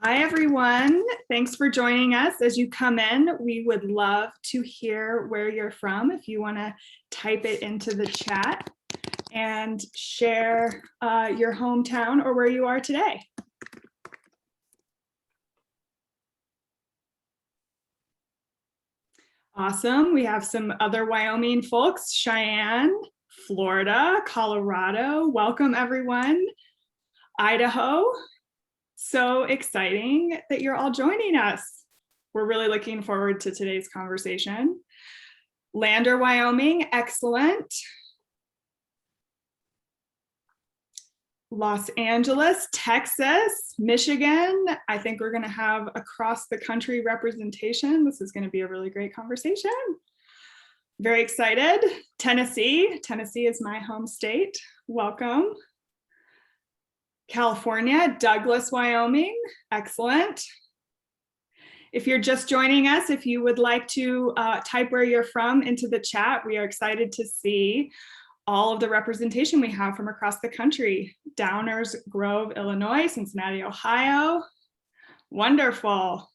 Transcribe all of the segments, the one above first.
Hi, everyone. Thanks for joining us. As you come in, we would love to hear where you're from. If you want to type it into the chat and share your hometown or where you are today. Awesome. We have some other Wyoming folks, Cheyenne, Florida, Colorado. Welcome, everyone. Idaho. So exciting that you're all joining us. We're really looking forward to today's conversation. Lander, Wyoming, excellent. Los Angeles, Texas, Michigan. I think we're going to have across the country representation. This is going to be a really great conversation. Very excited. Tennessee. Tennessee is my home state. Welcome. California, Douglas, Wyoming. Excellent. If you're just joining us, if you would like to type where you're from into the chat, we are excited to see all of the representation we have from across the country. Downers Grove, Illinois, Cincinnati, Ohio. Wonderful.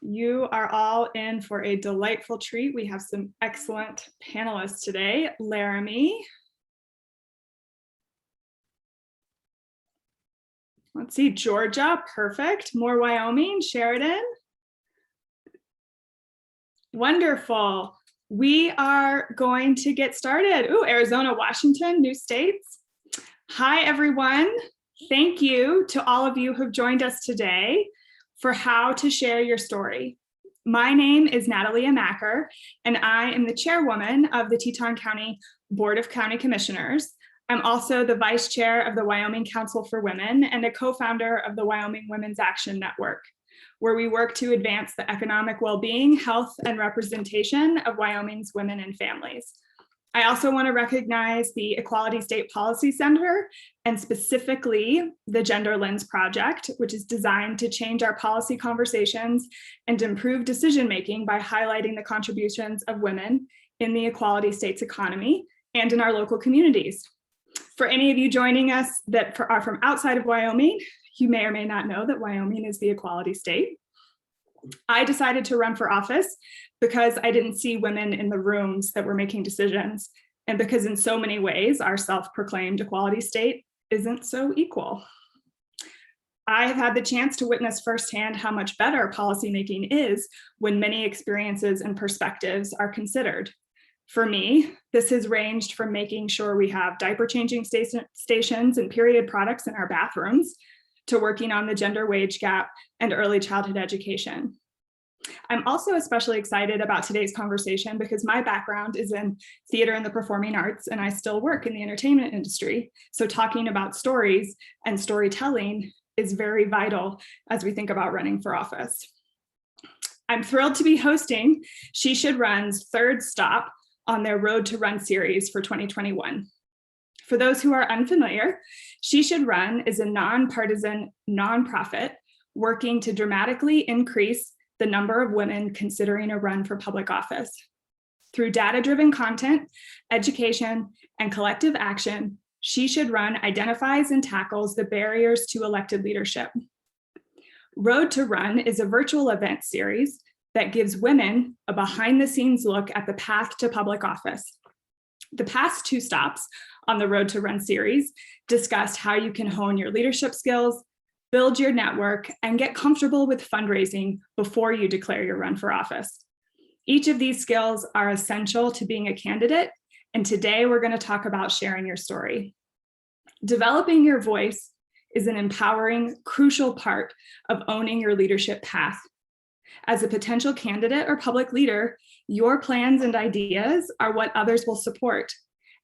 You are all in for a delightful treat. We have some excellent panelists today. Laramie. Let's see, Georgia, perfect. More Wyoming, Sheridan. Wonderful. We are going to get started. Ooh, Arizona, Washington, new states. Hi, everyone. Thank you to all of you who've joined us today for How to Share Your Story. My name is Natalia Macker, and I am the chairwoman of the Teton County Board of County Commissioners. I'm also the vice chair of the Wyoming Council for Women and a co-founder of the Wyoming Women's Action Network, where we work to advance the economic well-being, health, and representation of Wyoming's women and families. I also want to recognize the Equality State Policy Center and specifically the Gender Lens Project, which is designed to change our policy conversations and improve decision-making by highlighting the contributions of women in the Equality State's economy and in our local communities. For any of you joining us that are from outside of Wyoming, you may or may not know that Wyoming is the equality state. I decided to run for office because I didn't see women in the rooms that were making decisions, and because in so many ways our self-proclaimed equality state isn't so equal. I have had the chance to witness firsthand how much better policymaking is when many experiences and perspectives are considered. For me, this has ranged from making sure we have diaper changing stations and period products in our bathrooms to working on the gender wage gap and early childhood education. I'm also especially excited about today's conversation because my background is in theater and the performing arts, and I still work in the entertainment industry. So talking about stories and storytelling is very vital as we think about running for office. I'm thrilled to be hosting She Should Run's third stop on their Road to Run series for 2021. For those who are unfamiliar, She Should Run is a nonpartisan nonprofit working to dramatically increase the number of women considering a run for public office. Through data-driven content, education, and collective action, She Should Run identifies and tackles the barriers to elected leadership. Road to Run is a virtual event series that gives women a behind-the-scenes look at the path to public office. The past two stops on the Road to Run series discussed how you can hone your leadership skills, build your network, and get comfortable with fundraising before you declare your run for office. Each of these skills are essential to being a candidate, and today we're going to talk about sharing your story. Developing your voice is an empowering, crucial part of owning your leadership path. As a potential candidate or public leader, your plans and ideas are what others will support.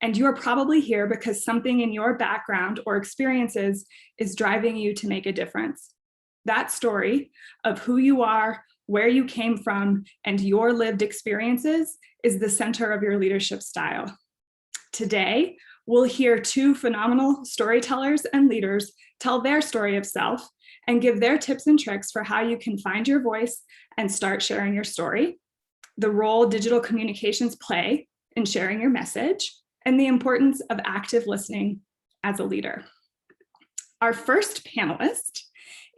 And you are probably here because something in your background or experiences is driving you to make a difference. That story of who you are, where you came from, and your lived experiences is the center of your leadership style. Today, we'll hear two phenomenal storytellers and leaders tell their story of self and give their tips and tricks for how you can find your voice and start sharing your story, the role digital communications play in sharing your message, and the importance of active listening as a leader. Our first panelist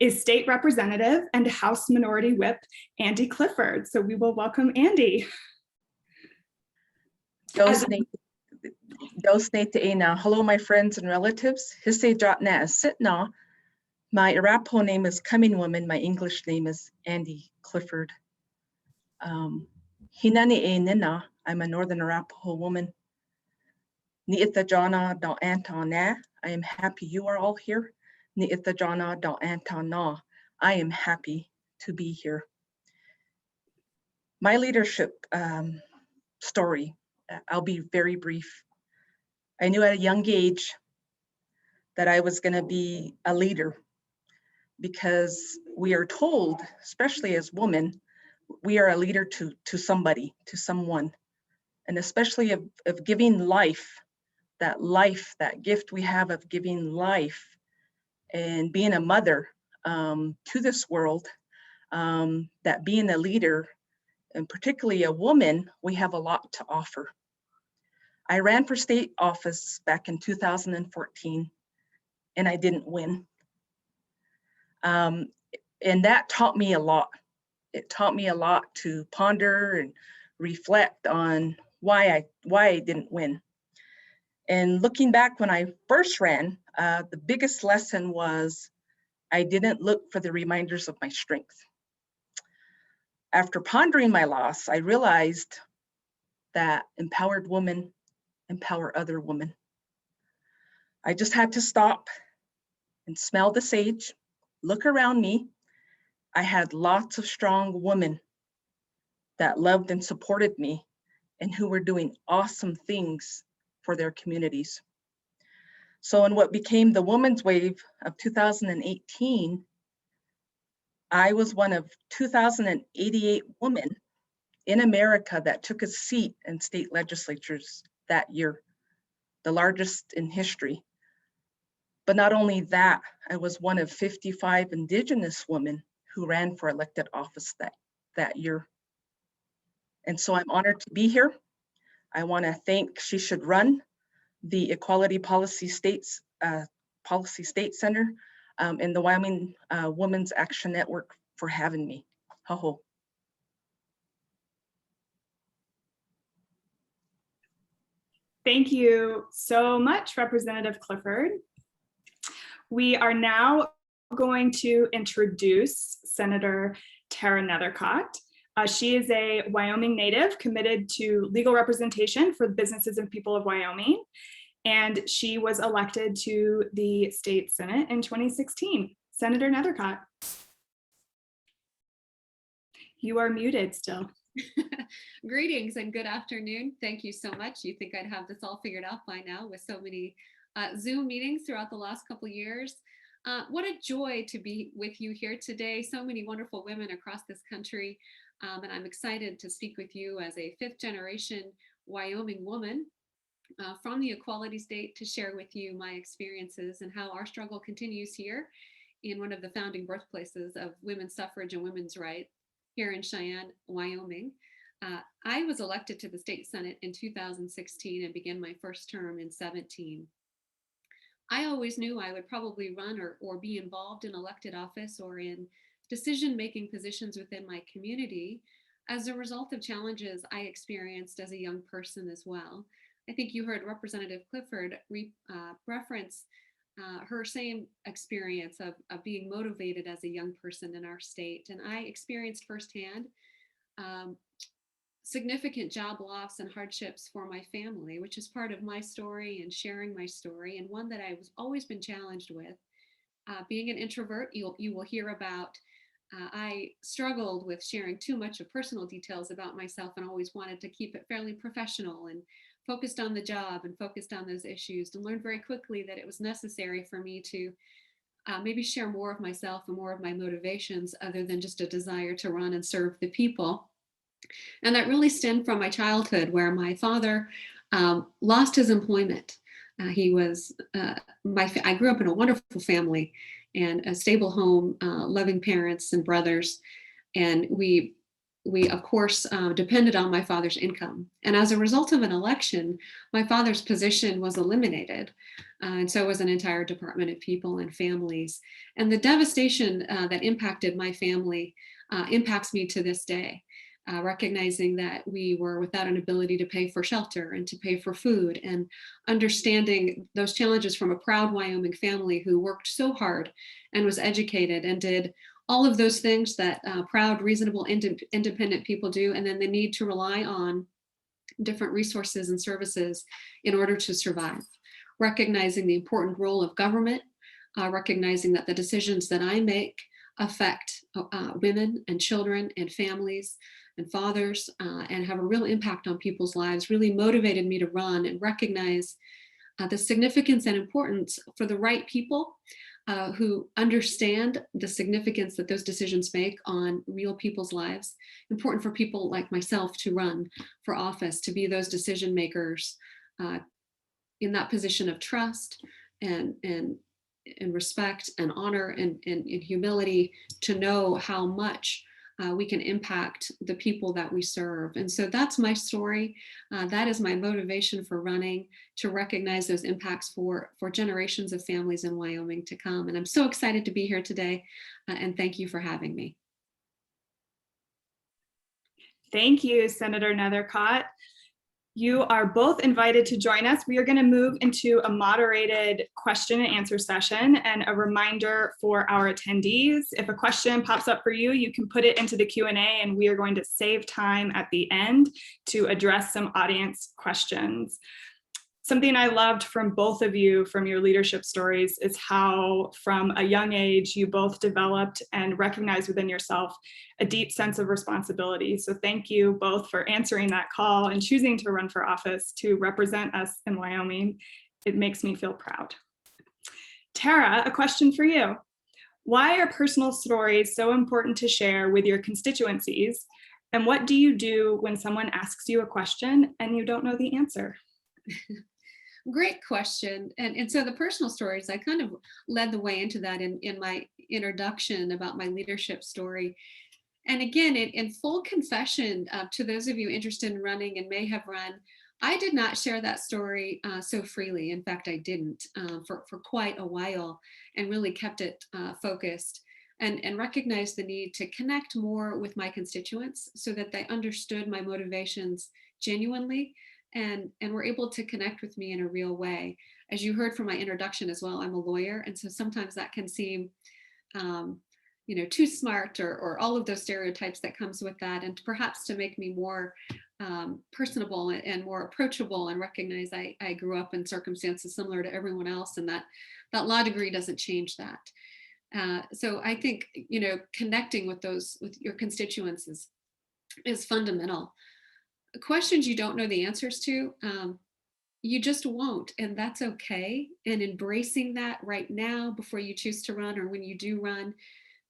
is State Representative and House Minority Whip Andi Clifford. So we will welcome Andi. Hello, my friends and relatives. My Arapaho name is Coming Woman. My English name is Andi Clifford. Hinani e nina, I'm a Northern Arapaho woman. Ni itajana dal antana, I am happy you are all here. Ni itajana dal antana, I am happy to be here. My leadership story, I'll be very brief. I knew at a young age that I was going to be a leader, because we are told, especially as women, we are a leader to somebody, to someone, and especially of giving life, that gift we have of giving life and being a mother to this world, that being a leader, and particularly a woman, we have a lot to offer. I ran for state office back in 2014, and I didn't win. And that taught me a lot. It taught me a lot to ponder and reflect on why I didn't win. And looking back when I first ran, the biggest lesson was I didn't look for the reminders of my strength. After pondering my loss, I realized that empowered women empower other women. I just had to stop and smell the sage, look around me. I had lots of strong women that loved and supported me and who were doing awesome things for their communities. So in what became the Women's Wave of 2018, I was one of 2,088 women in America that took a seat in state legislatures that year, the largest in history. But not only that, I was one of 55 Indigenous women who ran for elected office that year. And so I'm honored to be here. I want to thank She Should Run, the Equality Policy State Center, and the Wyoming Women's Action Network for having me. Ho. Thank you so much, Representative Clifford. We are now going to introduce Senator Tara Nethercott. She is a Wyoming native committed to legal representation for businesses and people of Wyoming, and she was elected to the state Senate in 2016. Senator Nethercott, you are muted still. Greetings and good afternoon. Thank you so much. You think I'd have this all figured out by now with so many Zoom meetings throughout the last couple of years. What a joy to be with you here today. So many wonderful women across this country. And I'm excited to speak with you as a fifth generation Wyoming woman from the Equality State to share with you my experiences and how our struggle continues here in one of the founding birthplaces of women's suffrage and women's rights here in Cheyenne, Wyoming. I was elected to the state Senate in 2016 and began my first term in 17. I always knew I would probably run or be involved in elected office or in decision-making positions within my community as a result of challenges I experienced as a young person as well. I think you heard Representative Clifford reference her same experience of being motivated as a young person in our state. And I experienced firsthand significant job loss and hardships for my family, which is part of my story and sharing my story, and one that I've always been challenged with. Being an introvert, you will hear about, I struggled with sharing too much of personal details about myself and always wanted to keep it fairly professional and focused on the job and focused on those issues, and learned very quickly that it was necessary for me to maybe share more of myself and more of my motivations other than just a desire to run and serve the people. And that really stemmed from my childhood, where my father lost his employment. I grew up in a wonderful family and a stable home, loving parents and brothers. And we we of course depended on my father's income. And as a result of an election, my father's position was eliminated. And so was an entire department of people and families. And the devastation that impacted my family impacts me to this day. Recognizing that we were without an ability to pay for shelter and to pay for food, and understanding those challenges from a proud Wyoming family who worked so hard and was educated and did all of those things that proud, reasonable, independent people do, and then the need to rely on different resources and services in order to survive. Recognizing the important role of government, recognizing that the decisions that I make affect women and children and families and fathers, and have a real impact on people's lives, really motivated me to run and recognize the significance and importance for the right people who understand the significance that those decisions make on real people's lives. Important for people like myself to run for office, to be those decision makers in that position of trust and respect and honor and humility, to know how much we can impact the people that we serve. And so that's my story. That is my motivation for running, to recognize those impacts for generations of families in Wyoming to come. And I'm so excited to be here today. And thank you for having me. Thank you, Senator Nethercott. You are both invited to join us. We are going to move into a moderated question and answer session. And a reminder for our attendees, if a question pops up for you, you can put it into the Q&A, and we are going to save time at the end to address some audience questions. Something I loved from both of you, from your leadership stories, is how from a young age you both developed and recognized within yourself a deep sense of responsibility. So thank you both for answering that call and choosing to run for office to represent us in Wyoming. It makes me feel proud. Tara, a question for you. Why are personal stories so important to share with your constituencies? And what do you do when someone asks you a question and you don't know the answer? Great question. And so the personal stories, I kind of led the way into that in my introduction about my leadership story. And again, in full confession to those of you interested in running and may have run, I did not share that story so freely. In fact, I didn't for quite a while, and really kept it focused and recognized the need to connect more with my constituents so that they understood my motivations genuinely and were able to connect with me in a real way. As you heard from my introduction as well, I'm a lawyer. And so sometimes that can seem too smart or all of those stereotypes that comes with that. And perhaps to make me more personable and more approachable, and recognize I grew up in circumstances similar to everyone else, and that law degree doesn't change that. So I think, connecting with your constituents is fundamental. Questions you don't know the answers to, you just won't, and that's okay. And embracing that right now before you choose to run, or when you do run,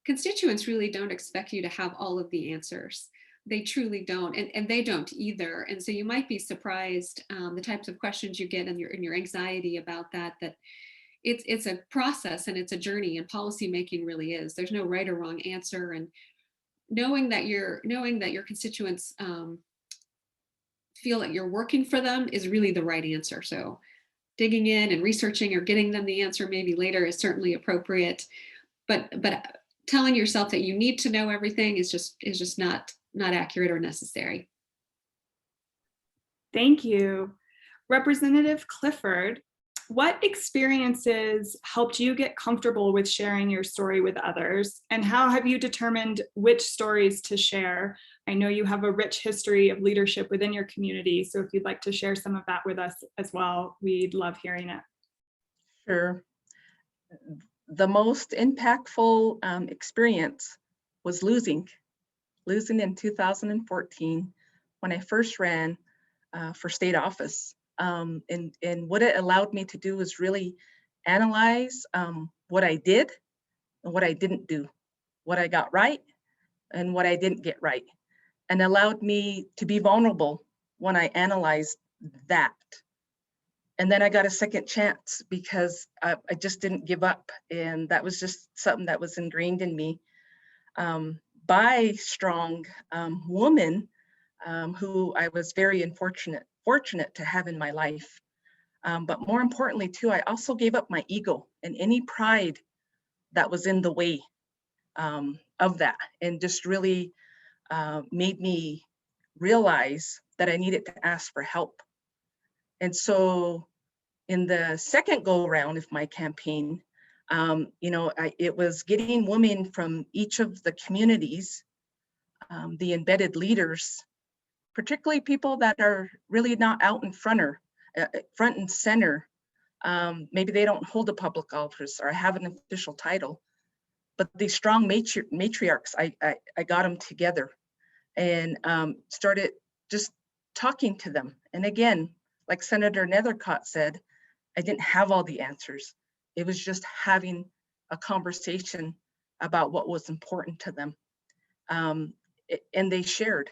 constituents really don't expect you to have all of the answers. They truly don't, and they don't either. And so you might be surprised the types of questions you get in your anxiety about that it's a process and it's a journey, and policy making really is. There's no right or wrong answer, and knowing that your constituents feel that you're working for them is really the right answer. So digging in and researching or getting them the answer maybe later is certainly appropriate, but telling yourself that you need to know everything is just not accurate or necessary. Thank you. Representative Clifford, what experiences helped you get comfortable with sharing your story with others, and how have you determined which stories to share? I know you have a rich history of leadership within your community, so if you'd like to share some of that with us as well, we'd love hearing it. Sure. The most impactful experience was losing in 2014 when I first ran for state office. And what it allowed me to do was really analyze what I did and what I didn't do, what I got right and what I didn't get right, and allowed me to be vulnerable when I analyzed that. And then I got a second chance because I just didn't give up. And that was just something that was ingrained in me. by strong woman who I was very fortunate to have in my life. But more importantly too, I also gave up my ego and any pride that was in the way of that, and just really made me realize that I needed to ask for help. And so in the second go round of my campaign, it was getting women from each of the communities, the embedded leaders, particularly people that are really not out in front and center. Maybe they don't hold a public office or have an official title, but these strong matriarchs, I got them together and started just talking to them. And again, like Senator Nethercott said, I didn't have all the answers. It was just having a conversation about what was important to them. And they shared.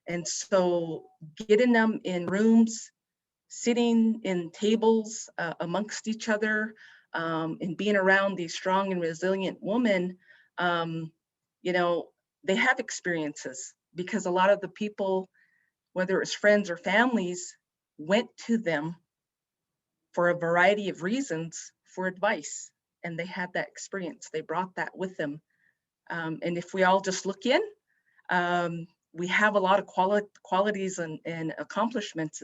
And so getting them in rooms, sitting in tables amongst each other, and being around these strong and resilient women, they have experiences, because a lot of the people, whether it's friends or families, went to them for a variety of reasons for advice, and they had that experience. They brought that with them. And if we all just look in, we have a lot of qualities and accomplishments,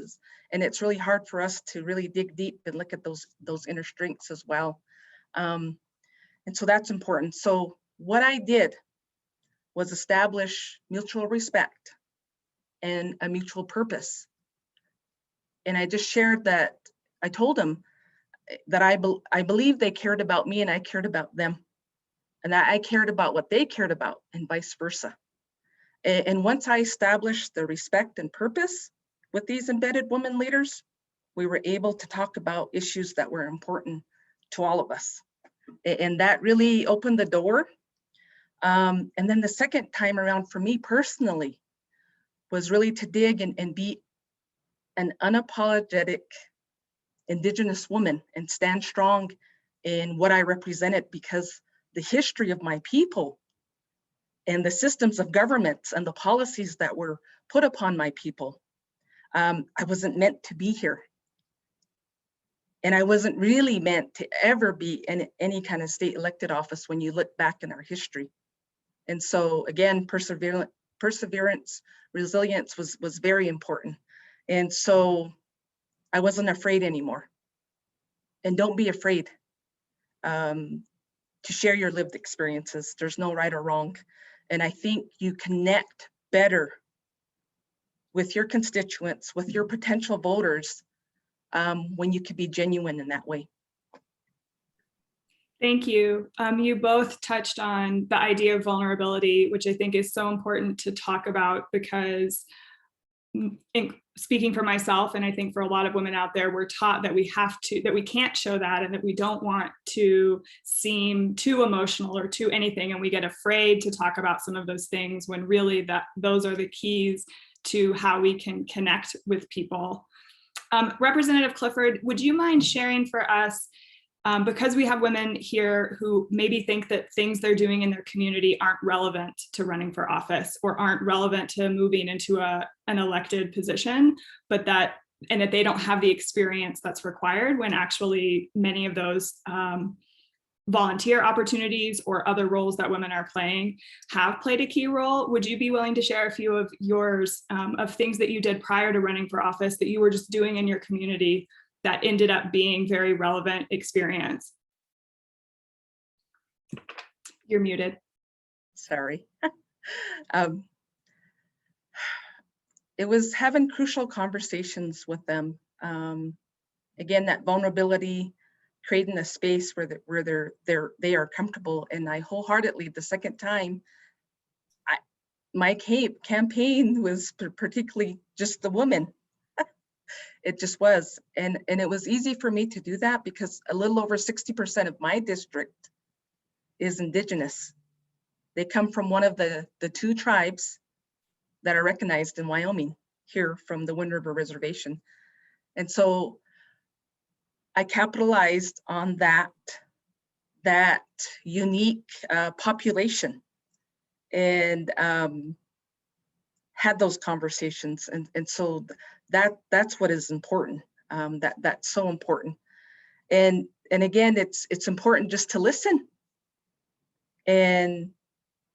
and it's really hard for us to really dig deep and look at those inner strengths as well. And so that's important. So what I did was establish mutual respect and a mutual purpose. And I just shared that, I told them that I believe they cared about me and I cared about them, and that I cared about what they cared about, and vice versa. And once I established the respect and purpose with these embedded women leaders, we were able to talk about issues that were important to all of us. And that really opened the door. And then the second time around for me personally was really to dig and be an unapologetic Indigenous woman and stand strong in what I represented, because the history of my people and the systems of governments and the policies that were put upon my people, I wasn't meant to be here. And I wasn't really meant to ever be in any kind of state elected office when you look back in our history. And so again, perseverance, resilience was very important. And so I wasn't afraid anymore. And don't be afraid to share your lived experiences. There's no right or wrong. And I think you connect better with your constituents, with your potential voters, when you can be genuine in that way. Thank you. You both touched on the idea of vulnerability, which I think is so important to talk about, because speaking for myself, and I think for a lot of women out there, we're taught that we can't show that, and that we don't want to seem too emotional or too anything, and we get afraid to talk about some of those things, when really those are the keys to how we can connect with people. Representative Clifford, would you mind sharing for us, because we have women here who maybe think that things they're doing in their community aren't relevant to running for office, or aren't relevant to moving into an elected position, but that they don't have the experience that's required, when actually many of those volunteer opportunities or other roles that women are playing have played a key role? Would you be willing to share a few of yours, of things that you did prior to running for office that you were just doing in your community that ended up being very relevant experience? You're muted. Sorry. It was having crucial conversations with them. Again, that vulnerability, creating a space where they are comfortable. And I wholeheartedly, the second time, my campaign was particularly just the women. It just was. And it was easy for me to do that, because a little over 60% of my district is Indigenous. They come from one of the two tribes that are recognized in Wyoming, here from the Wind River Reservation. And so I capitalized on that unique population. and had those conversations. And so that's what is important. That's so important. And again, it's important just to listen and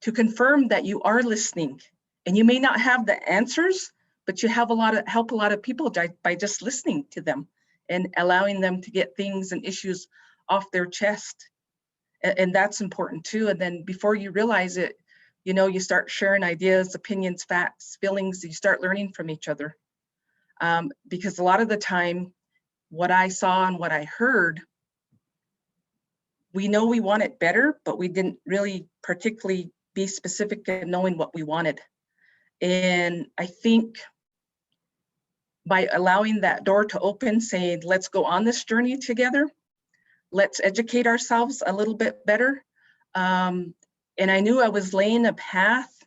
to confirm that you are listening. And you may not have the answers, but you have help a lot of people by just listening to them and allowing them to get things and issues off their chest. And that's important too. And then before you realize it, you start sharing ideas, opinions, facts, feelings. You start learning from each other. Because a lot of the time, what I saw and what I heard, we know we want it better, but we didn't really particularly be specific in knowing what we wanted. And I think by allowing that door to open, saying, let's go on this journey together, let's educate ourselves a little bit better. And I knew I was laying a path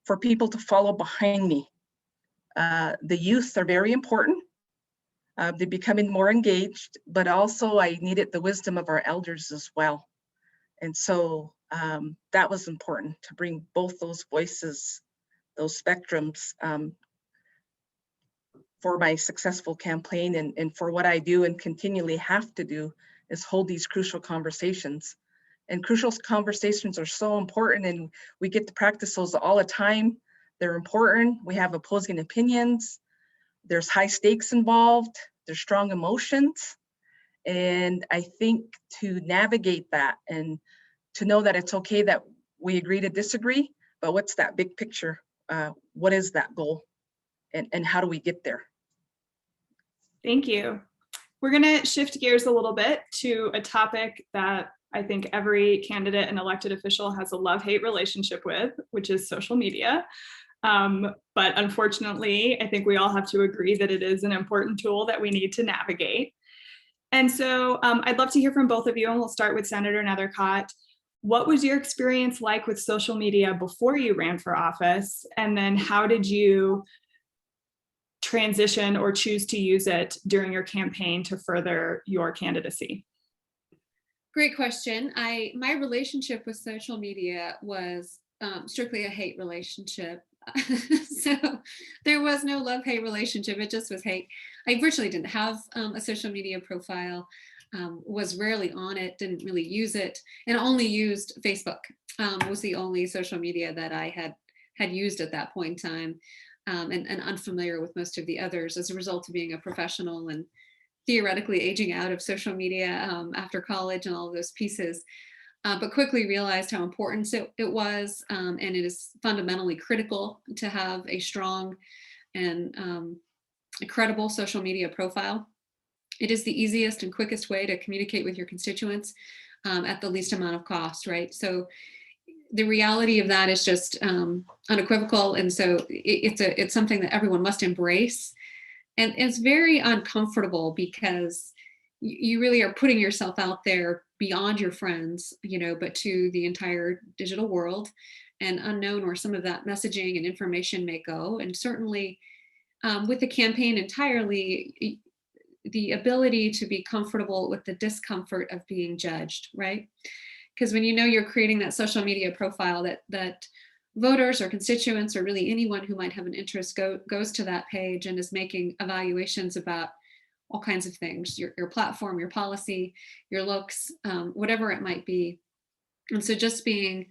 for people to follow behind me. The youth are very important. They're becoming more engaged, but also I needed the wisdom of our elders as well. And so that was important to bring both those voices, those spectrums, for my successful campaign and for what I do and continually have to do is hold these crucial conversations. And crucial conversations are so important, and we get to practice those all the time. They're important. We have opposing opinions. There's high stakes involved. There's strong emotions. And I think to navigate that and to know that it's okay that we agree to disagree, but what's that big picture? What is that goal? And how do we get there? Thank you. We're going to shift gears a little bit to a topic that I think every candidate and elected official has a love-hate relationship with, which is social media. But unfortunately, I think we all have to agree that it is an important tool that we need to navigate. And so I'd love to hear from both of you, and we'll start with Senator Nethercott. What was your experience like with social media before you ran for office? And then how did you transition or choose to use it during your campaign to further your candidacy? Great question. My relationship with social media was strictly a hate relationship. So there was no love-hate relationship. It just was hate. I virtually didn't have a social media profile, was rarely on it, didn't really use it, and only used Facebook. Was the only social media that I had used at that point in time, and unfamiliar with most of the others as a result of being a professional and theoretically aging out of social media after college and all of those pieces. But quickly realized how important it was, and it is fundamentally critical to have a strong and credible social media profile. It is the easiest and quickest way to communicate with your constituents at the least amount of cost, right? So the reality of that is just unequivocal, and so it's something that everyone must embrace. And it's very uncomfortable because you really are putting yourself out there beyond your friends, but to the entire digital world, and unknown where some of that messaging and information may go. And certainly with the campaign entirely, the ability to be comfortable with the discomfort of being judged, right? Because when you're creating that social media profile that voters or constituents or really anyone who might have an interest goes to that page and is making evaluations about all kinds of things, your platform, your policy, your looks, whatever it might be. And so just being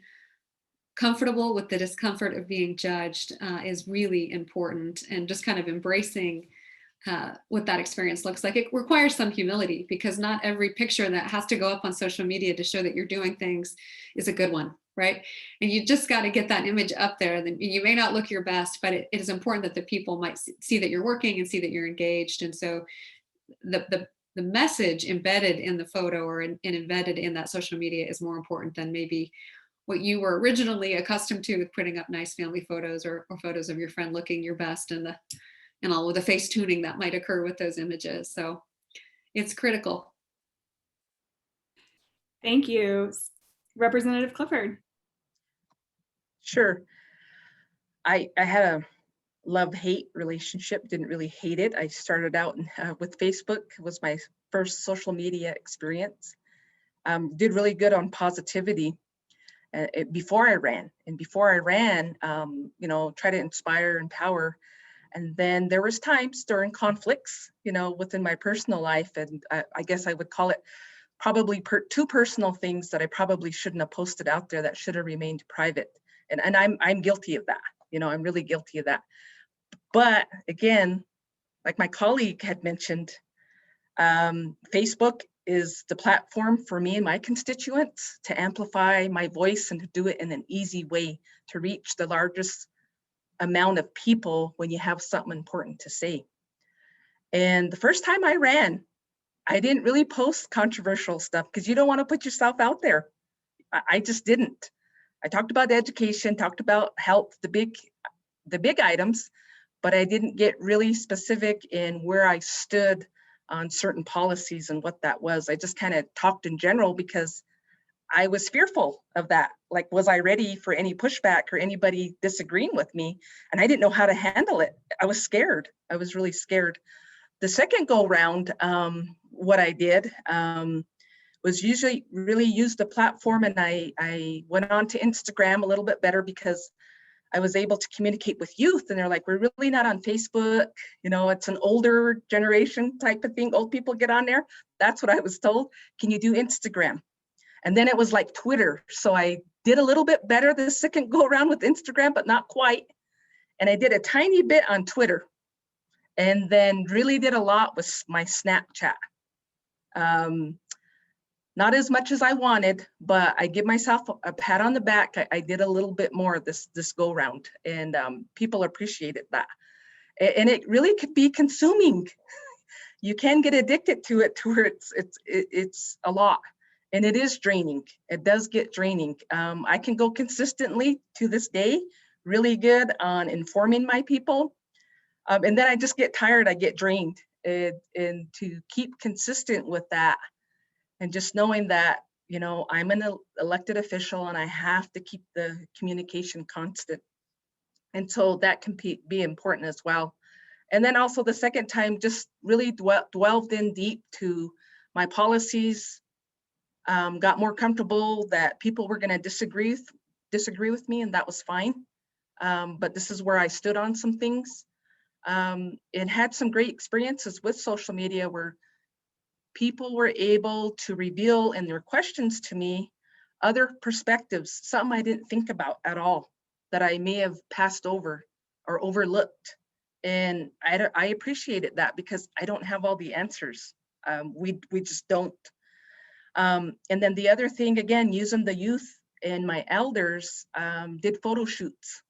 comfortable with the discomfort of being judged is really important, and just kind of embracing what that experience looks like. It requires some humility, because not every picture that has to go up on social media to show that you're doing things is a good one, right? And you just got to get that image up there. Then you may not look your best, but it is important that the people might see that you're working and see that you're engaged. And so the message embedded in the photo or embedded in that social media is more important than maybe what you were originally accustomed to with putting up nice family photos or photos of your friend looking your best, and all of the face tuning that might occur with those images. So it's critical. Thank you. Representative Clifford. Sure. I had a love-hate relationship, didn't really hate it. I started out with Facebook. It was my first social media experience. Did really good on positivity. before I ran. And before I ran, you know, try to inspire, empower. And then there was times during conflicts, you know, within my personal life. And I guess I would call it probably two personal things that I probably shouldn't have posted out there, that should have remained private. And I'm guilty of that. You know, I'm really guilty of that. But again, like my colleague had mentioned, Facebook is the platform for me and my constituents to amplify my voice and to do it in an easy way to reach the largest amount of people when you have something important to say. And the first time I ran, I didn't really post controversial stuff because you don't want to put yourself out there. I just didn't. I talked about education, talked about health, the big items, but I didn't get really specific in where I stood on certain policies and what that was. I just kind of talked in general because I was fearful of that. Like, was I ready for any pushback or anybody disagreeing with me? And I didn't know how to handle it. I was scared. I was really scared. The second go round, what I did was usually really use the platform, and I went on to Instagram a little bit better because I was able to communicate with youth, and they're like, we're really not on Facebook. You know, it's an older generation type of thing. Old people get on there. That's what I was told. Can you do Instagram? And then it was like Twitter. So I did a little bit better the second go around with Instagram, but not quite. And I did a tiny bit on Twitter, and then really did a lot with my Snapchat. Not as much as I wanted, but I give myself a pat on the back. I did a little bit more this go round, and people appreciated that. And it really could be consuming. You can get addicted to it, to where it's a lot, and it is draining. It does get draining. I can go consistently to this day, really good on informing my people, and then I just get tired. I get drained, and to keep consistent with that. And just knowing that, you know, I'm an elected official and I have to keep the communication constant. And so that can be important as well. And then also the second time, just really delved in deep to my policies, got more comfortable that people were gonna disagree with me, and that was fine. But this is where I stood on some things. And had some great experiences with social media where people were able to reveal in their questions to me other perspectives, something I didn't think about at all, that I may have passed over or overlooked. And I appreciated that because I don't have all the answers. We just don't. And then the other thing, again, using the youth and my elders, did photo shoots,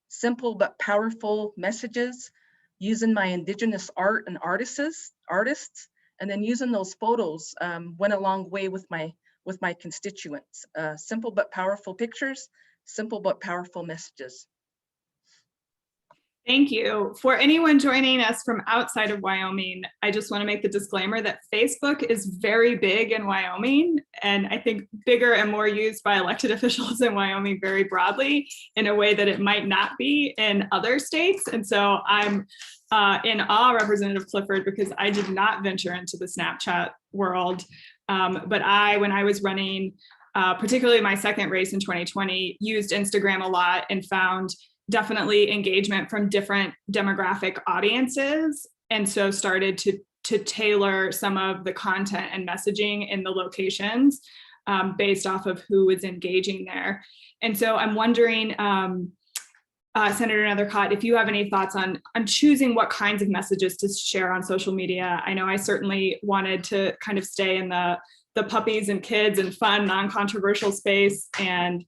simple but powerful messages, using my Indigenous art and artists, and then using those photos went a long way with my constituents. Simple but powerful pictures, simple but powerful messages. Thank you. For anyone joining us from outside of Wyoming, I just want to make the disclaimer that Facebook is very big in Wyoming, and I think bigger and more used by elected officials in Wyoming very broadly in a way that it might not be in other states. And so I'm in awe, Representative Clifford, because I did not venture into the Snapchat world. But when I was running, particularly my second race in 2020, used Instagram a lot and found definitely engagement from different demographic audiences. And so started to tailor some of the content and messaging in the locations based off of who was engaging there. And so I'm wondering, Senator Nethercott, if you have any thoughts on choosing what kinds of messages to share on social media. I know I certainly wanted to kind of stay in the puppies and kids and fun, non-controversial space and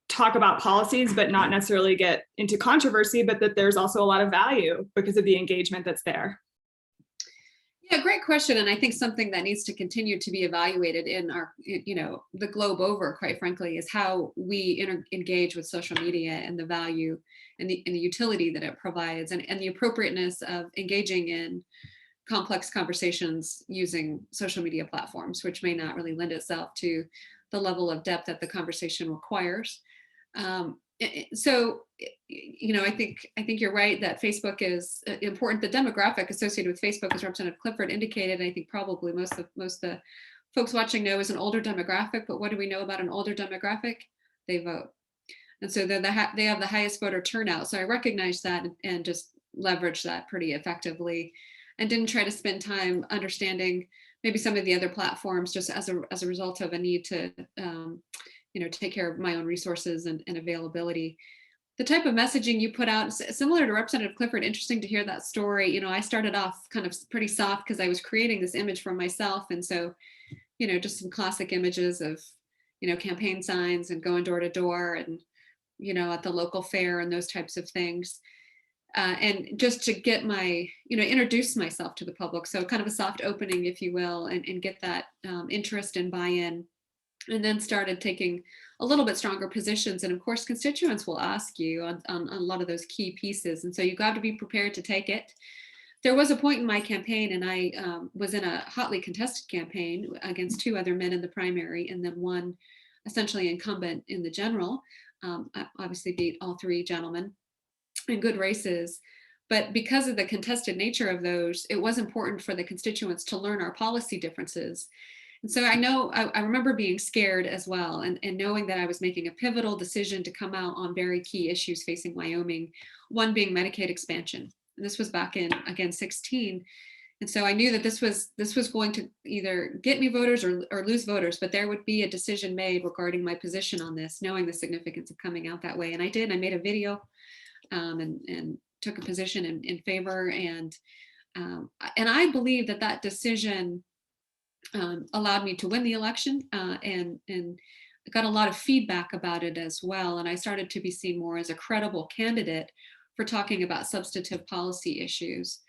talk about policies, but not necessarily get into controversy, but that there's also a lot of value because of the engagement that's there. Yeah, great question. And I think something that needs to continue to be evaluated in our, the globe over, quite frankly, is how we engage with social media and the value and the utility that it provides, and the appropriateness of engaging in complex conversations using social media platforms, which may not really lend itself to the level of depth that the conversation requires. So, I think you're right that Facebook is important. The demographic associated with Facebook, as Representative Clifford indicated, and I think probably most of the folks watching know, is an older demographic. But what do we know about an older demographic? they vote. And so they have the highest voter turnout. So I recognized that and just leveraged that pretty effectively, and didn't try to spend time understanding maybe some of the other platforms just as a result of a need to take care of my own resources and availability. The type of messaging you put out, similar to Representative Clifford, interesting to hear that story. I started off kind of pretty soft because I was creating this image for myself. And so, just some classic images of, campaign signs and going door to door and, at the local fair and those types of things. And just to get introduce myself to the public. So kind of a soft opening, if you will, and get that interest and buy-in. And then started taking a little bit stronger positions. And of course, constituents will ask you on a lot of those key pieces. And so you've got to be prepared to take it. There was a point in my campaign, and I was in a hotly contested campaign against 2 other men in the primary, and then one essentially incumbent in the general. I obviously beat all 3 gentlemen in good races. But because of the contested nature of those, it was important for the constituents to learn our policy differences. And so I remember being scared as well, and knowing that I was making a pivotal decision to come out on very key issues facing Wyoming, one being Medicaid expansion. And this was back in, again, 16. And so I knew that this was going to either get me voters or lose voters, but there would be a decision made regarding my position on this, knowing the significance of coming out that way. And I did. I made a video and took a position in favor. And I believe that decision allowed me to win the election, and got a lot of feedback about it as well. And I started to be seen more as a credible candidate for talking about substantive policy issues,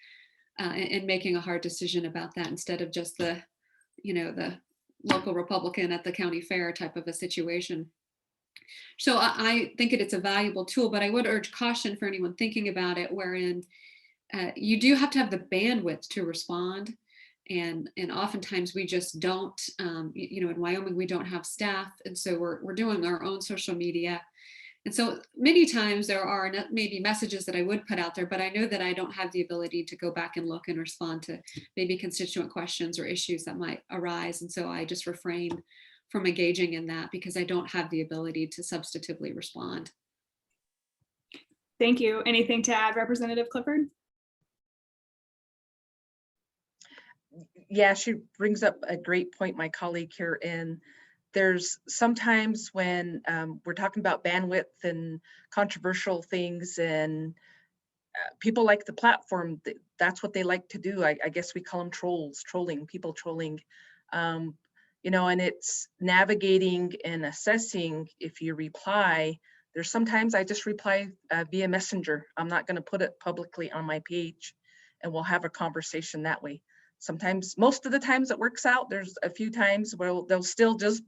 and making a hard decision about that instead of just the local Republican at the county fair type of a situation. So I think it's a valuable tool, but I would urge caution for anyone thinking about it, wherein you do have to have the bandwidth to respond. And oftentimes we just don't, in Wyoming, we don't have staff. And so we're doing our own social media. And so many times there are maybe messages that I would put out there, but I know that I don't have the ability to go back and look and respond to maybe constituent questions or issues that might arise. And so I just refrain from engaging in that because I don't have the ability to substantively respond. Thank you. Anything to add, Representative Clifford? Yeah, she brings up a great point, my colleague here. And there's sometimes when we're talking about bandwidth and controversial things, and people like the platform, that's what they like to do. I guess we call them trolling, people trolling. And it's navigating and assessing if you reply. There's sometimes I just reply via Messenger. I'm not going to put it publicly on my page, and we'll have a conversation that way. Sometimes, most of the times it works out. There's a few times where they'll still just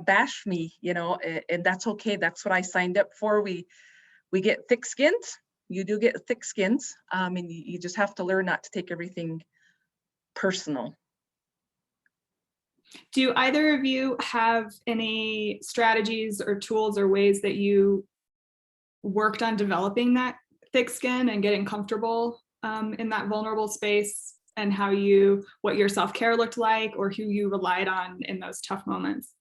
bash me, and that's okay. That's what I signed up for. We get thick skins. You do get thick skins, and you just have to learn not to take everything personal. Do either of you have any strategies or tools or ways that you worked on developing that thick skin and getting comfortable in that vulnerable space, and what your self-care looked like, or who you relied on in those tough moments?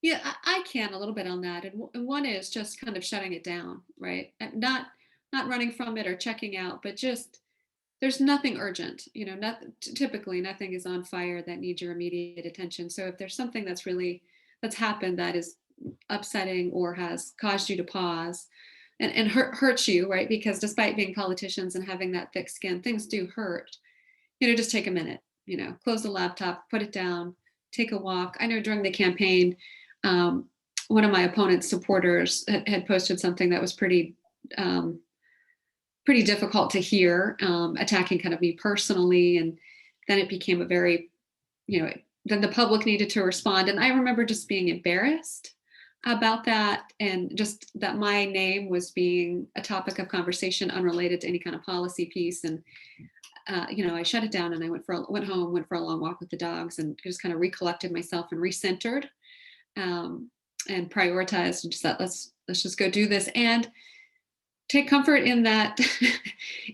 Yeah, I can a little bit on that. And one is just kind of shutting it down, right? Not running from it or checking out, but just, there's nothing urgent, typically nothing is on fire that needs your immediate attention. So if there's something that's happened that is upsetting or has caused you to pause and hurts you, right? Because despite being politicians and having that thick skin, things do hurt, just take a minute, close the laptop, put it down, take a walk. I know during the campaign, one of my opponent's supporters had posted something that was pretty difficult to hear, attacking kind of me personally. And then it became a very, then the public needed to respond. And I remember just being embarrassed about that, and just that my name was being a topic of conversation unrelated to any kind of policy piece. And I shut it down, and I went home, went for a long walk with the dogs, and just kind of recollected myself and recentered, and prioritized, and just thought, let's just go do this, and take comfort in that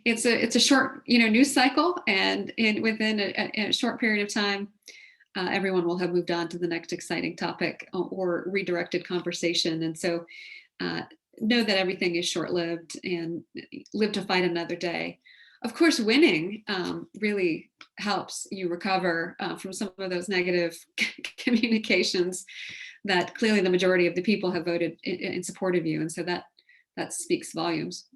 it's a short news cycle, and within a short period of time, everyone will have moved on to the next exciting topic or redirected conversation. And so know that everything is short-lived and live to fight another day. Of course, winning really helps you recover from some of those negative communications that clearly the majority of the people have voted in support of you. And so that speaks volumes.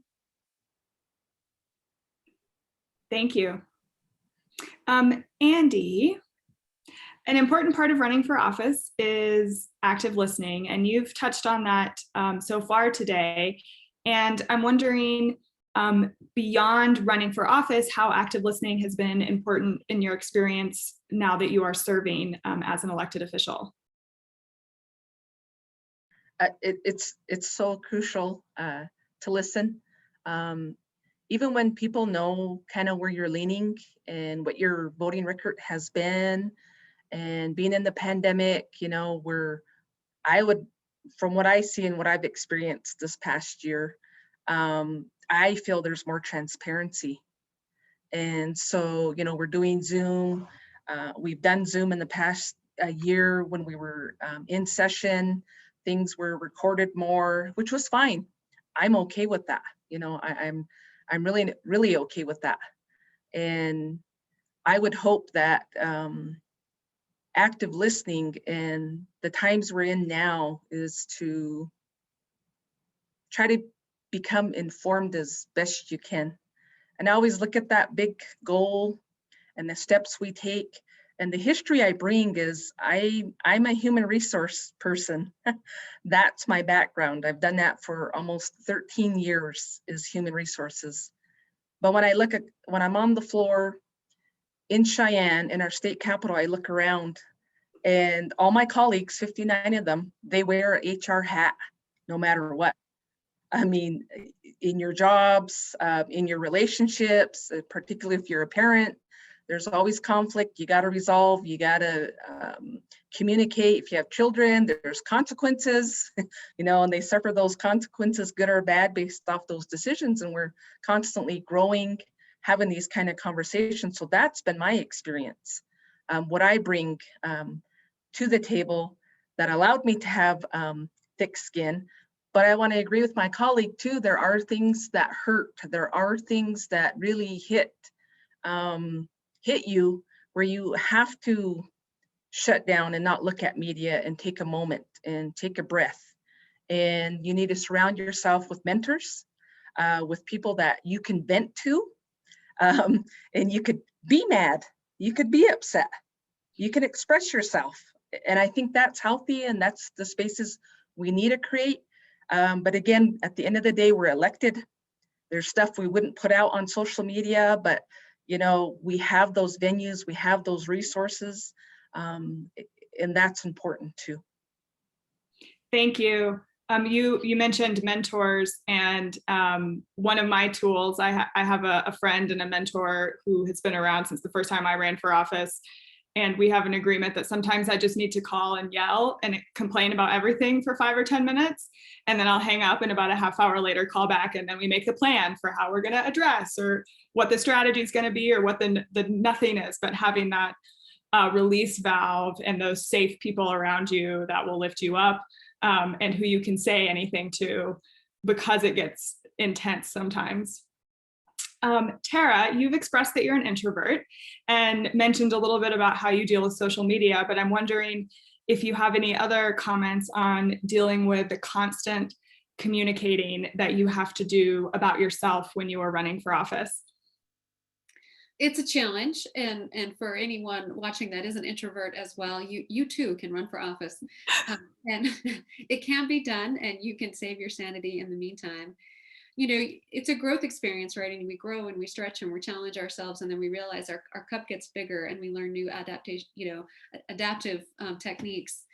Thank you. Andi, an important part of running for office is active listening, and you've touched on that so far today. And I'm wondering, beyond running for office, how active listening has been important in your experience now that you are serving as an elected official. It's so crucial to listen. Even when people know kind of where you're leaning and what your voting record has been, and being in the pandemic, you know, where from what I see and what I've experienced this past year, I feel there's more transparency. And so, you know, we're doing Zoom. We've done Zoom in the past year when we were in session. Things were recorded more, which was fine. I'm okay with that. You know, I'm really, really okay with that. And I would hope that active listening and the times we're in now is to try to become informed as best you can. And I always look at that big goal and the steps we take. And the history I bring is I'm a human resource person. That's my background. I've done that for almost 13 years is human resources. But when I'm on the floor in Cheyenne, in our state capital, I look around and all my colleagues, 59 of them, they wear an HR hat no matter what. I mean, in your jobs, in your relationships, particularly if you're a parent, there's always conflict. You got to resolve, you got to communicate. If you have children, there's consequences, you know, and they suffer those consequences, good or bad, based off those decisions. And we're constantly growing, having these kind of conversations. So that's been my experience. What I bring to the table that allowed me to have thick skin. But I want to agree with my colleague too. There are things that hurt. There are things that really hit you where you have to shut down and not look at media and take a moment and take a breath. And you need to surround yourself with mentors, with people that you can vent to. And you could be mad, you could be upset, you can express yourself. And I think that's healthy, and that's the spaces we need to create. But again, at the end of the day, we're elected. There's stuff we wouldn't put out on social media, but you know, we have those venues, we have those resources, and that's important too. Thank you. You mentioned mentors, and one of my tools, I have a friend and a mentor who has been around since the first time I ran for office. And we have an agreement that sometimes I just need to call and yell and complain about everything for 5 or 10 minutes. And then I'll hang up and about a half hour later call back, and then we make the plan for how we're going to address or what the strategy is going to be or what the nothing is. But having that release valve and those safe people around you that will lift you up, and who you can say anything to, because it gets intense sometimes. Tara, you've expressed that you're an introvert and mentioned a little bit about how you deal with social media, but I'm wondering if you have any other comments on dealing with the constant communicating that you have to do about yourself when you are running for office. It's a challenge, and for anyone watching that is an introvert as well, you too can run for office, and it can be done, and you can save your sanity in the meantime. You know, it's a growth experience, right? And we grow and we stretch and we challenge ourselves, and then we realize our cup gets bigger and we learn new adaptive techniques.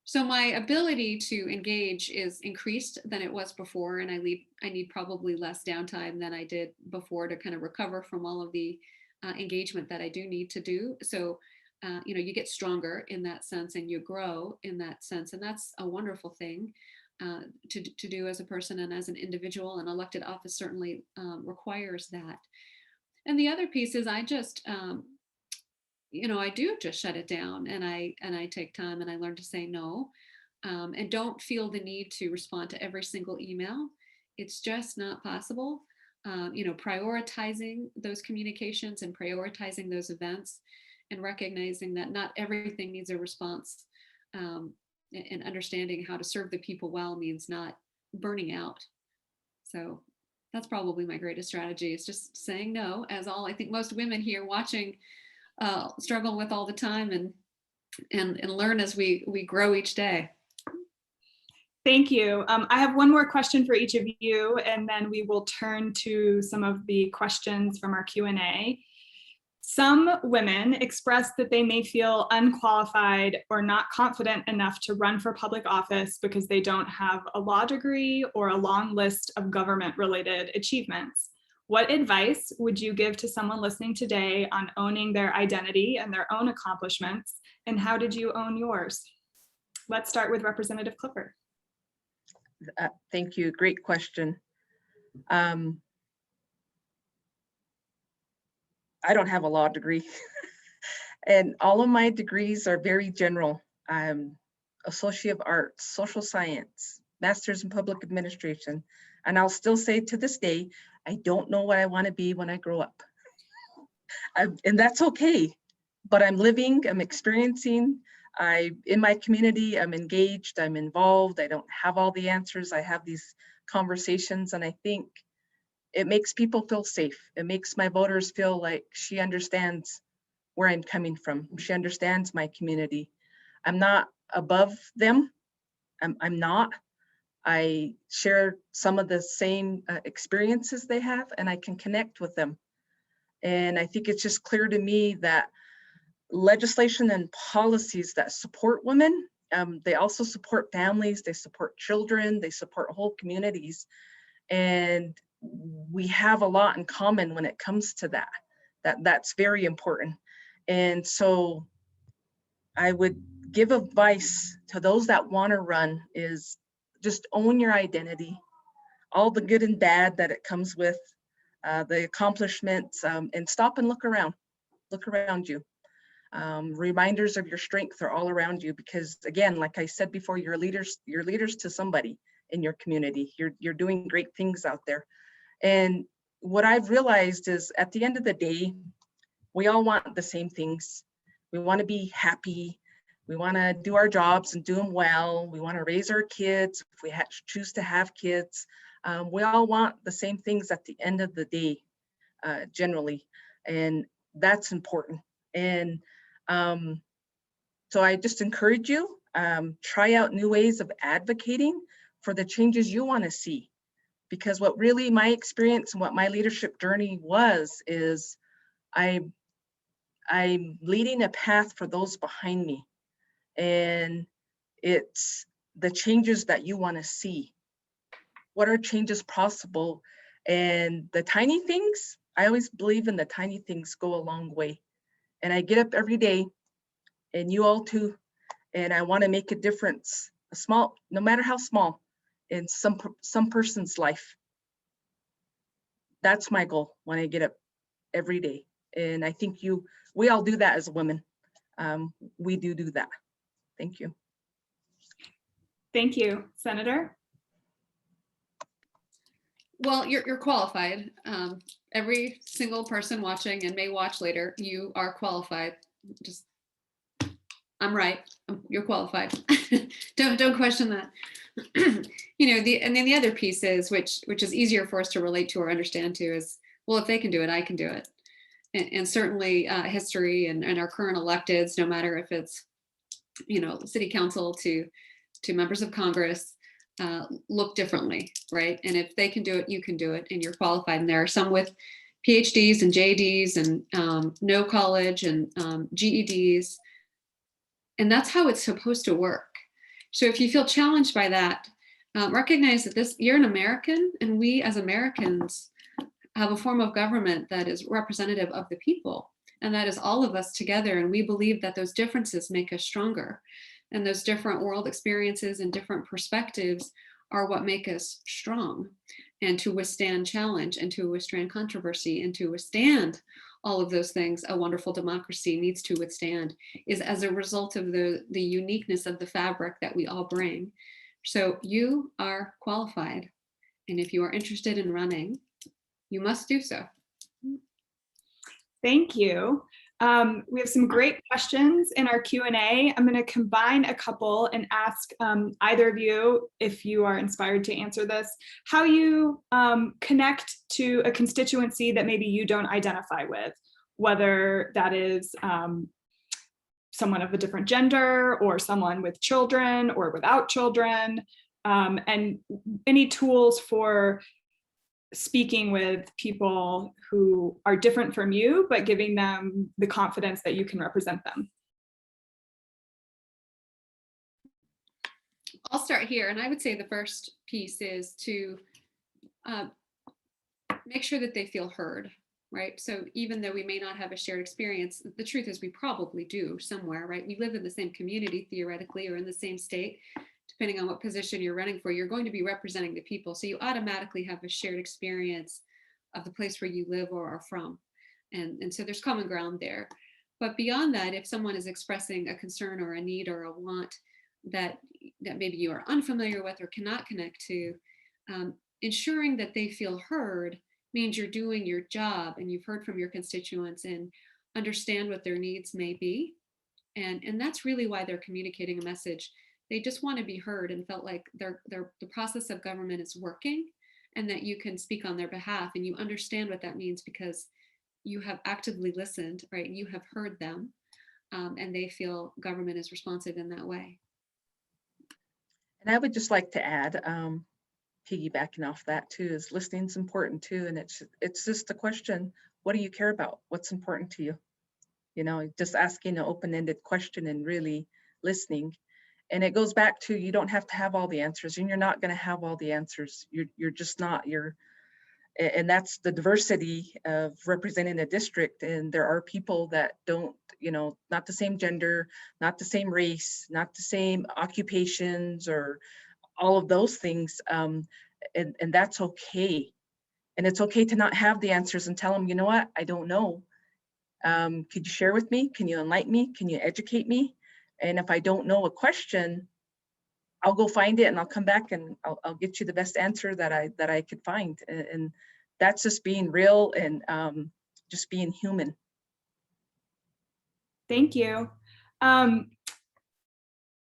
So my ability to engage is increased than it was before, and I need probably less downtime than I did before to kind of recover from all of the engagement that I do need to do. So you get stronger in that sense, and you grow in that sense, and that's a wonderful thing to do as a person and as an individual. And elected office certainly requires that. And the other piece is I just I do just shut it down, and I take time and I learn to say no, and don't feel the need to respond to every single email. It's just not possible. Prioritizing those communications and prioritizing those events, and recognizing that not everything needs a response, and understanding how to serve the people well means not burning out. So that's probably my greatest strategy, is just saying no, as all I think most women here watching struggle with all the time, and learn as we grow each day. Thank you. I have one more question for each of you, and then we will turn to some of the questions from our Q&A. Some women express that they may feel unqualified or not confident enough to run for public office because they don't have a law degree or a long list of government-related achievements. What advice would you give to someone listening today on owning their identity and their own accomplishments, and how did you own yours? Let's start with Representative Clifford. Thank you. Great question. I don't have a law degree, and all of my degrees are very general. I'm Associate of Arts, Social Science, Master's in Public Administration, and I'll still say to this day, I don't know what I want to be when I grow up. And that's okay, but I'm living, I'm experiencing, in my community, I'm engaged, I'm involved. I don't have all the answers. I have these conversations, and I think it makes people feel safe. It makes my voters feel like she understands where I'm coming from. She understands my community. I'm not above them. I'm not. I share some of the same experiences they have, and I can connect with them. And I think it's just clear to me that legislation and policies that support women, they also support families, they support children, they support whole communities. And we have a lot in common when it comes to that. That's very important. And so I would give advice to those that want to run is just own your identity, all the good and bad that it comes with, the accomplishments, and stop and look around you. Reminders of your strength are all around you, because again, like I said before, you're leaders to somebody in your community. You're doing great things out there. And what I've realized is at the end of the day, we all want the same things. We want to be happy. We want to do our jobs and do them well. We want to raise our kids if we choose to have kids. We all want the same things at the end of the day, generally, and that's important. And so I just encourage you, try out new ways of advocating for the changes you want to see. Because what really my experience and what my leadership journey was is I'm leading a path for those behind me. And it's the changes that you want to see. What are changes possible? And the tiny things, I always believe in the tiny things go a long way. And I get up every day, and you all too, and I want to make a difference, no matter how small, in some person's life. That's my goal when I get up every day. And I think we all do that as women. We do that. Thank you. Thank you, Senator. Well, you're qualified. Every single person watching and may watch later, you are qualified. I'm right. You're qualified. Don't question that. And then the other piece is, which is easier for us to relate to or understand to, is, well, if they can do it, I can do it. And certainly history and our current electeds, no matter if it's, city council to members of Congress, look differently, right? And if they can do it, you can do it, and you're qualified. And there are some with PhDs and JDs and no college and GEDs. And that's how it's supposed to work. So if you feel challenged by that, recognize that you're an American, and we as Americans have a form of government that is representative of the people, and that is all of us together. And we believe that those differences make us stronger, and those different world experiences and different perspectives are what make us strong, and to withstand challenge, and to withstand controversy, and to withstand all of those things a wonderful democracy needs to withstand is as a result of the uniqueness of the fabric that we all bring. So you are qualified. And if you are interested in running, you must do so. Thank you. We have some great questions in our Q&A. I'm going to combine a couple and ask either of you, if you are inspired to answer this, how you connect to a constituency that maybe you don't identify with, whether that is someone of a different gender or someone with children or without children, and any tools for speaking with people who are different from you, but giving them the confidence that you can represent them. I'll start here. And I would say the first piece is to make sure that they feel heard, right? So even though we may not have a shared experience, the truth is we probably do somewhere, right? We live in the same community theoretically, or in the same state. Depending on what position you're running for, you're going to be representing the people. So you automatically have a shared experience of the place where you live or are from. And so there's common ground there. But beyond that, if someone is expressing a concern or a need or a want that maybe you are unfamiliar with or cannot connect to, ensuring that they feel heard means you're doing your job and you've heard from your constituents and understand what their needs may be. And that's really why they're communicating a message. They just want to be heard and felt like the process of government is working and that you can speak on their behalf, and you understand what that means because you have actively listened, right? You have heard them, and they feel government is responsive in that way. And I would just like to add, piggybacking off that too, is listening is important too. And it's just a question, what do you care about? What's important to you? You know, just asking an open-ended question and really listening. And it goes back to, you don't have to have all the answers, and you're not going to have all the answers. You're just not. And that's the diversity of representing a district. And there are people that don't, you know, not the same gender, not the same race, not the same occupations, or all of those things. And that's okay. And it's okay to not have the answers and tell them, you know what, I don't know. Could you share with me? Can you enlighten me? Can you educate me? And if I don't know a question, I'll go find it and I'll come back and I'll get you the best answer that I could find. And that's just being real and just being human. Thank you.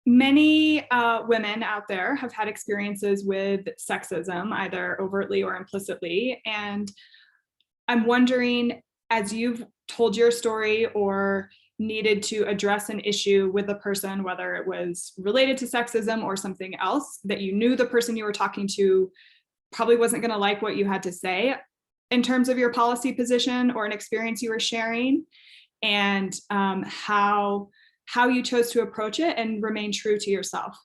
Many women out there have had experiences with sexism, either overtly or implicitly. And I'm wondering, as you've told your story or needed to address an issue with a person, whether it was related to sexism or something else, that you knew the person you were talking to probably wasn't going to like what you had to say in terms of your policy position or an experience you were sharing, and how you chose to approach it and remain true to yourself.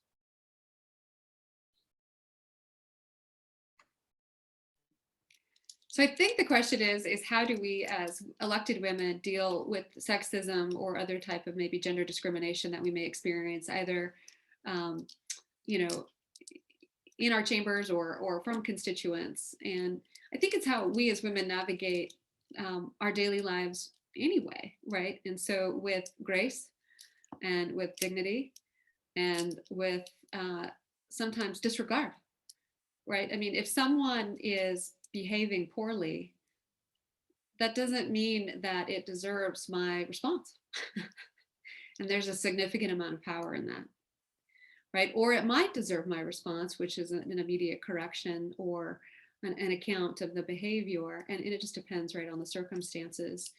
So I think the question is how do we as elected women deal with sexism or other type of maybe gender discrimination that we may experience either, you know, in our chambers or from constituents. And I think it's how we as women navigate our daily lives anyway, right? And so with grace and with dignity and with sometimes disregard, right? I mean, if someone is behaving poorly, that doesn't mean that it deserves my response. And there's a significant amount of power in that, right? Or it might deserve my response, which is an immediate correction or an account of the behavior. And it just depends, right, on the circumstances.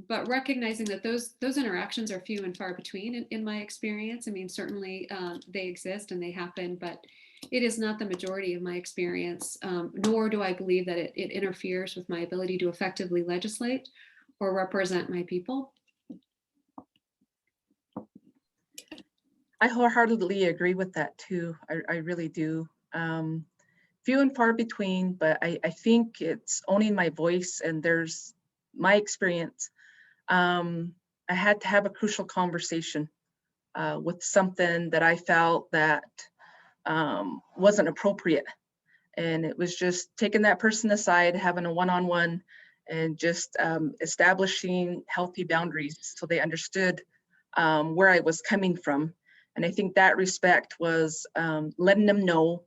But recognizing that those interactions are few and far between in my experience. I mean, certainly they exist and they happen, but it is not the majority of my experience, nor do I believe that it interferes with my ability to effectively legislate or represent my people. I wholeheartedly agree with that too. I really do. Few and far between, but I think it's owning my voice, and there's my experience. I had to have a crucial conversation with something that I felt that wasn't appropriate. And it was just taking that person aside, having a one-on-one and just establishing healthy boundaries so they understood where I was coming from. And I think that respect was letting them know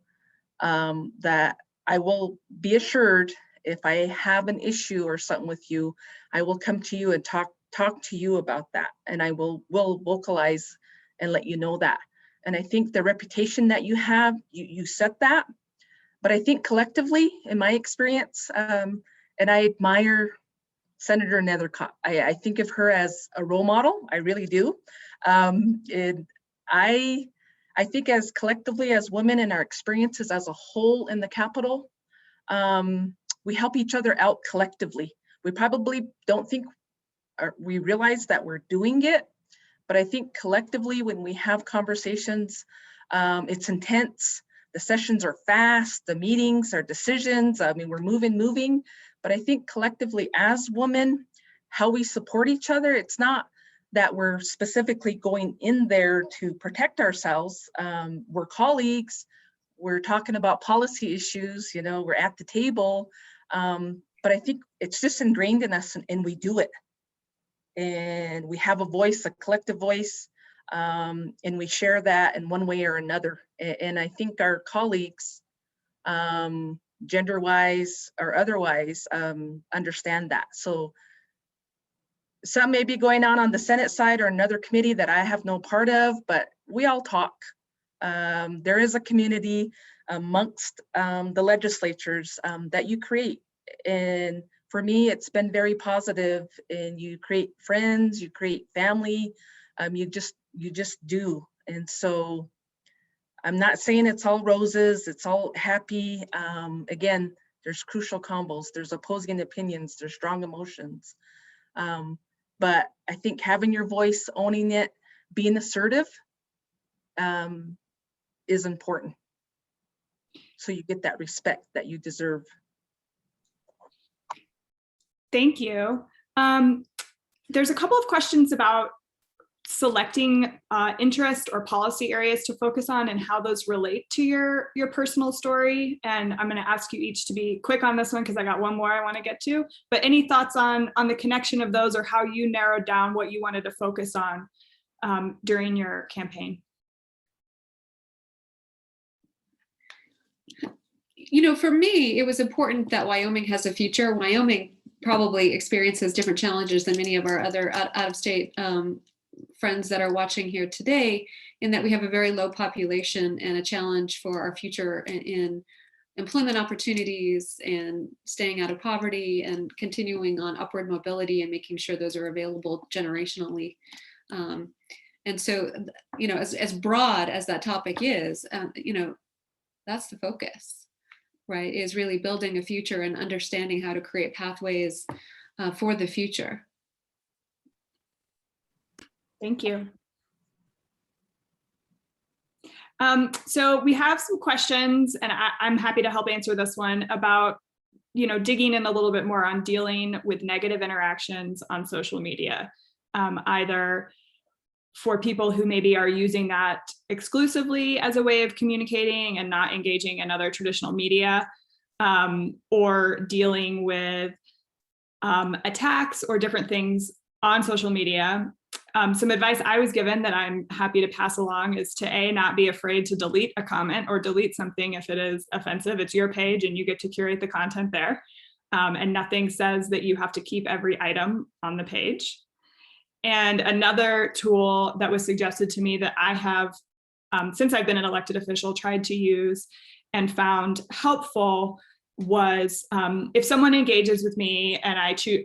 that I will be assured if I have an issue or something with you, I will come to you and talk to you about that. And I will vocalize and let you know that. And I think the reputation that you have, you set that. But I think collectively, in my experience, and I admire Senator Nethercott. I think of her as a role model. I really do. And I think as collectively as women and our experiences as a whole in the Capitol, we help each other out collectively. We probably don't think, or we realize that we're doing it, but I think collectively when we have conversations, it's intense. The sessions are fast, the meetings are decisions. I mean, we're moving, but I think collectively as women, how we support each other, it's not that we're specifically going in there to protect ourselves. We're colleagues, we're talking about policy issues, you know, we're at the table. But I think it's just ingrained in us and we do it. And we have a voice, a collective voice, and we share that in one way or another. And I think our colleagues, gender-wise or otherwise, understand that. So some may be going on the Senate side or another committee that I have no part of, but we all talk. There is a community amongst the legislatures that you create. And for me, it's been very positive, and you create friends, you create family, you just do. And so I'm not saying it's all roses, it's all happy. Again, there's crucial combos, there's opposing opinions, there's strong emotions. But I think having your voice, owning it, being assertive is important. So you get that respect that you deserve. Thank you. There's a couple of questions about selecting interest or policy areas to focus on and how those relate to your personal story. And I'm going to ask you each to be quick on this one because I got one more I want to get to. But any thoughts on the connection of those or how you narrowed down what you wanted to focus on during your campaign? You know, for me, it was important that Wyoming has a future. Wyoming probably experiences different challenges than many of our other out-of-state friends that are watching here today, in that we have a very low population and a challenge for our future in employment opportunities and staying out of poverty and continuing on upward mobility and making sure those are available generationally. And so, you know, as broad as that topic is, you know, that's the focus, right? Is really building a future and understanding how to create pathways for the future. Thank you. So we have some questions, and I'm happy to help answer this one about, you know, digging in a little bit more on dealing with negative interactions on social media, either for people who maybe are using that exclusively as a way of communicating and not engaging in other traditional media, or dealing with attacks or different things on social media. Some advice I was given that I'm happy to pass along is to A, not be afraid to delete a comment or delete something if it is offensive. It's your page and you get to curate the content there. And nothing says that you have to keep every item on the page. And another tool that was suggested to me that I have, since I've been an elected official, tried to use and found helpful was if someone engages with me and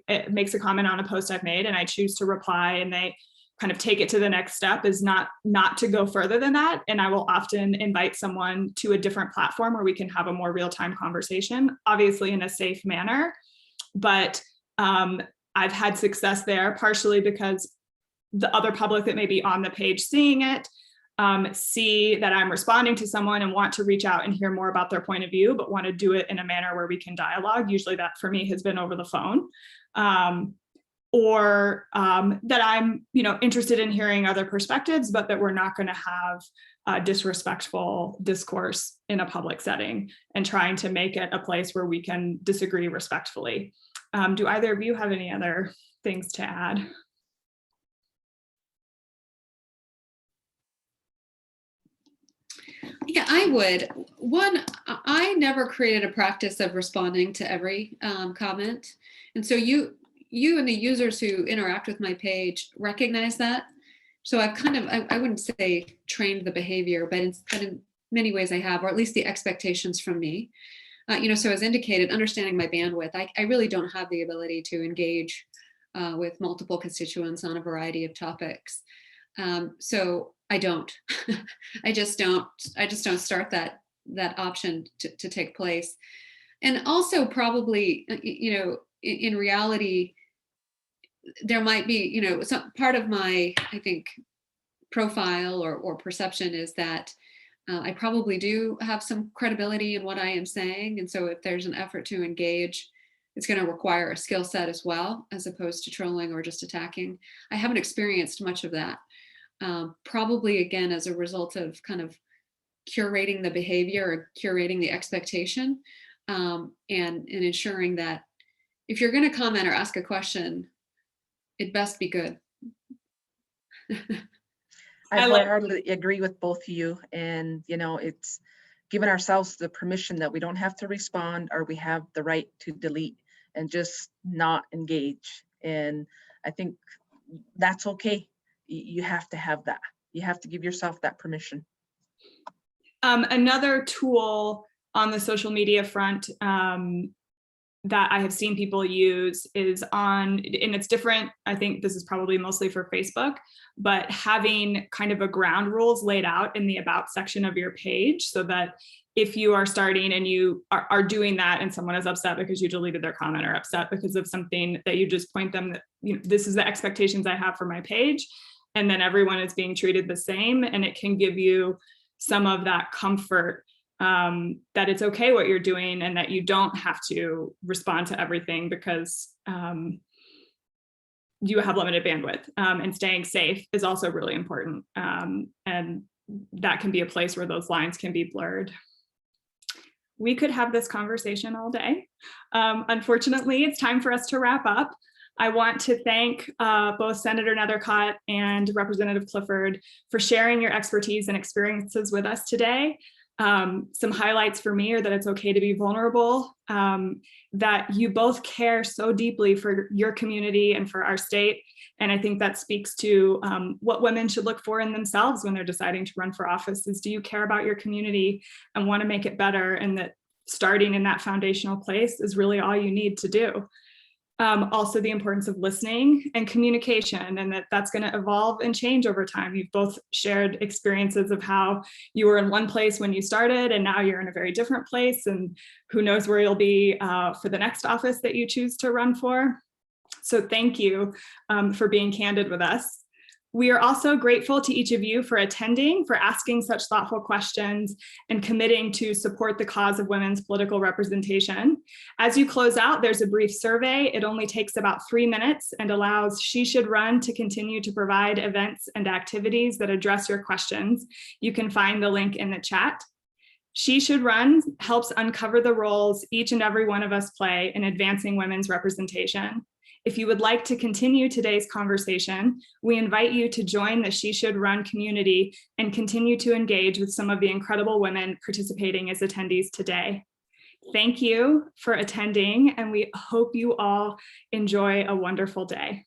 it makes a comment on a post I've made and I choose to reply and they kind of take it to the next step, is not to go further than that. And I will often invite someone to a different platform where we can have a more real-time conversation, obviously in a safe manner. But I've had success there, partially because the other public that may be on the page seeing it see that I'm responding to someone and want to reach out and hear more about their point of view, but want to do it in a manner where we can dialogue. Usually that for me has been over the phone, or that I'm, you know, interested in hearing other perspectives, but that we're not going to have a disrespectful discourse in a public setting and trying to make it a place where we can disagree respectfully. Do either of you have any other things to add? Yeah, I would. One, I never created a practice of responding to every comment. And so you and the users who interact with my page recognize that. So I've kind of, I wouldn't say trained the behavior, but in many ways I have, or at least the expectations from me. So as indicated, understanding my bandwidth, I really don't have the ability to engage with multiple constituents on a variety of topics. So I don't. I just don't start that option to take place. And also probably, in reality, there might be, some part of my, I think, profile or perception is that I probably do have some credibility in what I am saying. And so if there's an effort to engage, it's going to require a skill set as well, as opposed to trolling or just attacking. I haven't experienced much of that. Probably, again, as a result of kind of curating the behavior or curating the expectation, and ensuring that if you're going to comment or ask a question, it best be good. I wholeheartedly agree with both of you. And, it's giving ourselves the permission that we don't have to respond, or we have the right to delete and just not engage. And I think that's okay. You have to have that. You have to give yourself that permission. Another tool on the social media front that I have seen people use is and it's different. I think this is probably mostly for Facebook, but having kind of a ground rules laid out in the about section of your page, so that if you are starting and you are doing that and someone is upset because you deleted their comment, or upset because of something, that you just point them that, this is the expectations I have for my page, and then everyone is being treated the same. And it can give you some of that comfort that it's okay what you're doing, and that you don't have to respond to everything because you have limited bandwidth, and staying safe is also really important. And that can be a place where those lines can be blurred. We could have this conversation all day. Unfortunately, it's time for us to wrap up. I want to thank both Senator Nethercott and Representative Clifford for sharing your expertise and experiences with us today. Some highlights for me are that it's okay to be vulnerable, that you both care so deeply for your community and for our state. And I think that speaks to what women should look for in themselves when they're deciding to run for office, is, do you care about your community and want to make it better? And that starting in that foundational place is really all you need to do. Also the importance of listening and communication, and that's going to evolve and change over time. You've both shared experiences of how you were in one place when you started, and now you're in a very different place, and who knows where you'll be for the next office that you choose to run for. So thank you for being candid with us. We are also grateful to each of you for attending, for asking such thoughtful questions, and committing to support the cause of women's political representation. As you close out, there's a brief survey. It only takes about 3 minutes and allows She Should Run to continue to provide events and activities that address your questions. You can find the link in the chat. She Should Run helps uncover the roles each and every one of us play in advancing women's representation. If you would like to continue today's conversation, we invite you to join the She Should Run community and continue to engage with some of the incredible women participating as attendees today. Thank you for attending, and we hope you all enjoy a wonderful day.